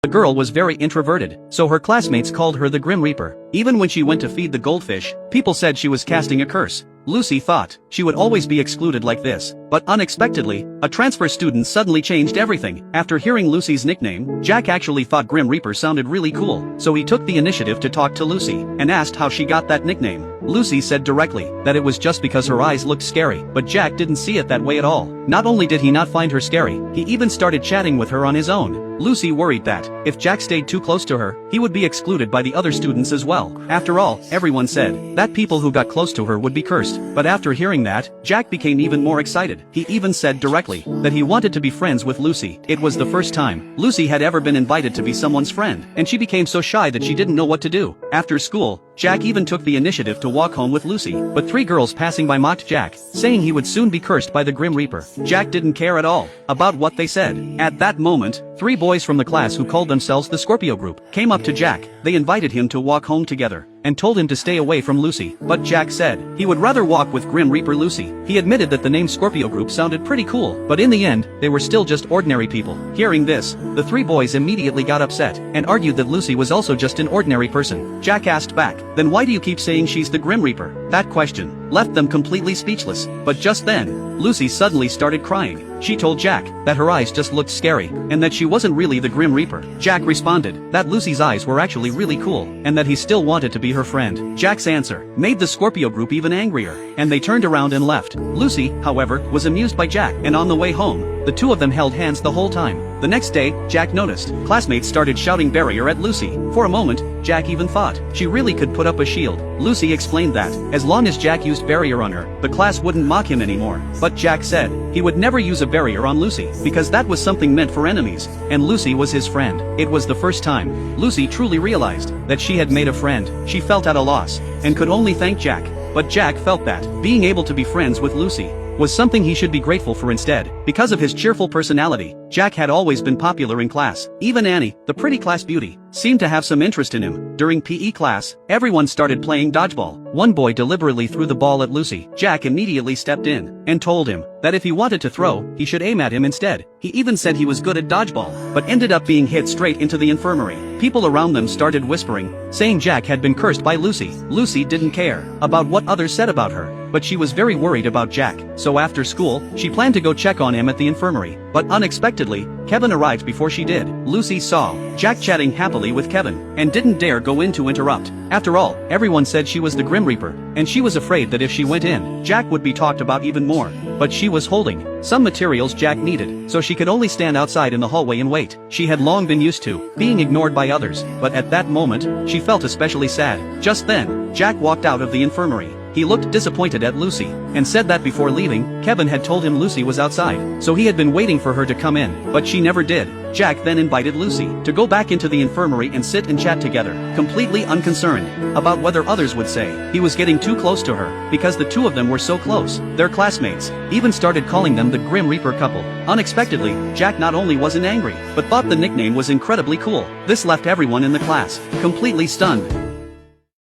The girl was very introverted, so her classmates called her the Grim Reaper. Even when she went to feed the goldfish, people said she was casting a curse. Lucy thought she would always be excluded like this, but unexpectedly, a transfer student suddenly changed everything. After hearing Lucy's nickname, Jack actually thought Grim Reaper sounded really cool, so he took the initiative to talk to Lucy, and asked how she got that nickname. Lucy said directly that it was just because her eyes looked scary, but Jack didn't see it that way at all. Not only did he not find her scary, he even started chatting with her on his own. Lucy worried that, if Jack stayed too close to her, he would be excluded by the other students as well. After all, everyone said that people who got close to her would be cursed. But after hearing that, Jack became even more excited. He even said directly that he wanted to be friends with Lucy. It was the first time Lucy had ever been invited to be someone's friend, and she became so shy that she didn't know what to do. After school, Jack even took the initiative to walk home with Lucy, but 3 girls passing by mocked Jack, saying he would soon be cursed by the Grim Reaper. Jack didn't care at all about what they said. At that moment, 3 boys from the class who called themselves the Scorpio Group came up to Jack. They invited him to walk home together and told him to stay away from Lucy, but Jack said he would rather walk with Grim Reaper Lucy. He admitted that the name Scorpio Group sounded pretty cool, but in the end, they were still just ordinary people. Hearing this, the 3 boys immediately got upset and argued that Lucy was also just an ordinary person. Jack asked back, "Then why do you keep saying she's the Grim Reaper?" That question left them completely speechless, but just then, Lucy suddenly started crying. She told Jack that her eyes just looked scary, and that she wasn't really the Grim Reaper. Jack responded that Lucy's eyes were actually really cool, and that he still wanted to be her friend. Jack's answer made the Scorpio Group even angrier, and they turned around and left. Lucy, however, was amused by Jack, and on the way home, the 2 of them held hands the whole time. The next day, Jack noticed classmates started shouting barrier at Lucy. For a moment, Jack even thought she really could put up a shield. Lucy explained that, as long as Jack used barrier on her, the class wouldn't mock him anymore. But Jack said he would never use a barrier on Lucy, because that was something meant for enemies, and Lucy was his friend. It was the first time Lucy truly realized that she had made a friend. She felt at a loss, and could only thank Jack. But Jack felt that being able to be friends with Lucy was something he should be grateful for instead. Because of his cheerful personality, Jack had always been popular in class. Even Annie, the pretty class beauty, seemed to have some interest in him. During PE class, everyone started playing dodgeball. One boy deliberately threw the ball at Lucy. Jack immediately stepped in and told him that if he wanted to throw, he should aim at him instead. He even said he was good at dodgeball, but ended up being hit straight into the infirmary. People around them started whispering, saying Jack had been cursed by Lucy. Lucy didn't care about what others said about her, but she was very worried about Jack. So after school, she planned to go check on him at the infirmary. But unexpectedly, Kevin arrived before she did. Lucy saw Jack chatting happily with Kevin, and didn't dare go in to interrupt. After all, everyone said she was the Grim Reaper, and she was afraid that if she went in, Jack would be talked about even more. But she was holding some materials Jack needed, so she could only stand outside in the hallway and wait. She had long been used to being ignored by others, but at that moment, she felt especially sad. Just then, Jack walked out of the infirmary. He looked disappointed at Lucy, and said that before leaving, Kevin had told him Lucy was outside, so he had been waiting for her to come in, but she never did. Jack then invited Lucy to go back into the infirmary and sit and chat together, completely unconcerned about whether others would say he was getting too close to her, because the 2 of them were so close. Their classmates even started calling them the Grim Reaper couple. Unexpectedly, Jack not only wasn't angry, but thought the nickname was incredibly cool. This left everyone in the class completely stunned.